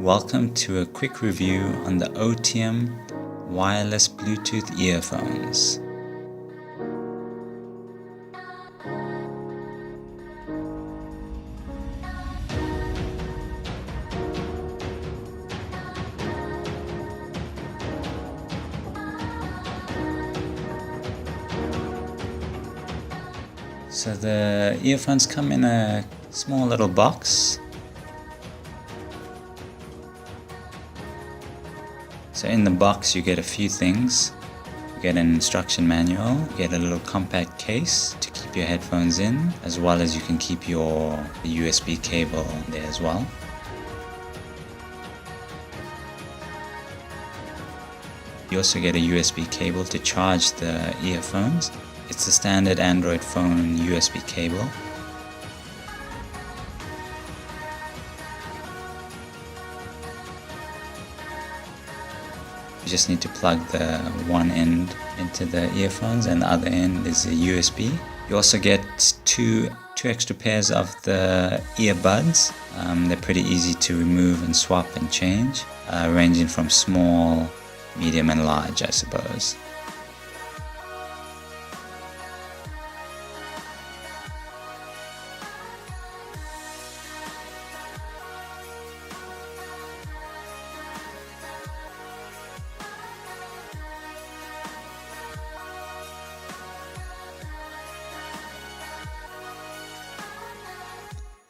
Welcome to a quick review on the Otium wireless Bluetooth earphones. So the earphones come in a small little box. So in the box you get a few things. You get an instruction manual, you get a little compact case to keep your headphones in, as well as you can keep your USB cable there as well. You also get a USB cable to charge the earphones. It's the standard Android phone USB cable. You just need to plug the one end into the earphones and the other end is a USB. You also get two extra pairs of the earbuds. They're pretty easy to remove and swap and change, ranging from small, medium and large, I suppose.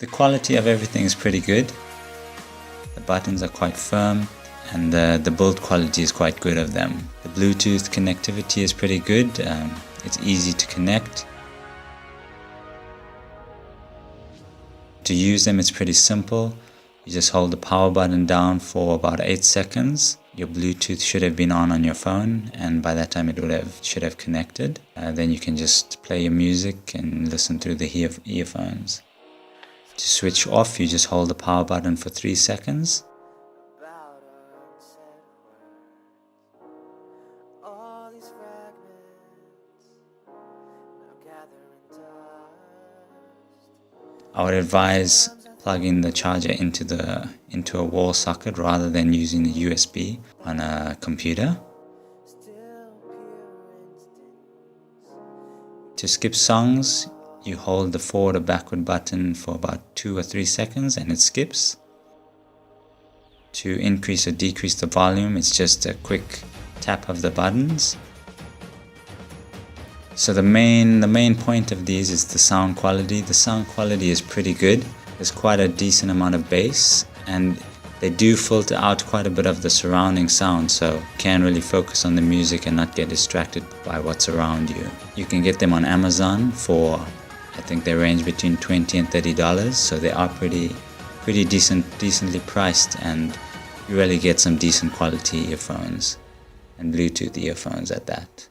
The quality of everything is pretty good. The buttons are quite firm and the build quality is quite good of them. The Bluetooth connectivity is pretty good. It's easy to connect. To use them, it's pretty simple. You just hold the power button down for about 8 seconds. Your Bluetooth should have been on your phone, and by that time it should have connected. Then you can just play your music and listen through the earphones. To switch off, you just hold the power button for 3 seconds. I would advise plugging the charger into a wall socket rather than using the USB on a computer. To skip songs, you hold the forward or backward button for about 2 or 3 seconds and it skips. To increase or decrease the volume, it's just a quick tap of the buttons. So the main point of these is the sound quality. The sound quality is pretty good. There's quite a decent amount of bass and they do filter out quite a bit of the surrounding sound, so you can really focus on the music and not get distracted by what's around you. You can get them on Amazon for, I think they range between $20 and $30, so they are pretty decently priced, and you really get some decent quality earphones and Bluetooth earphones at that.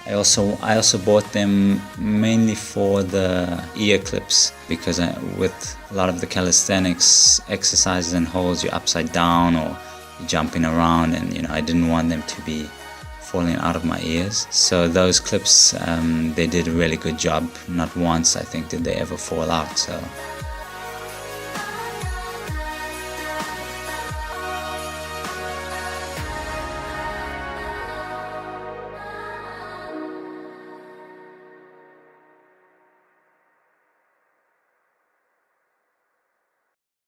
I also bought them mainly for the ear clips, because with a lot of the calisthenics exercises and holds, you're upside down or you're jumping around, and I didn't want them to be falling out of my ears. So those clips, they did a really good job. Not once, I think, did they ever fall out. So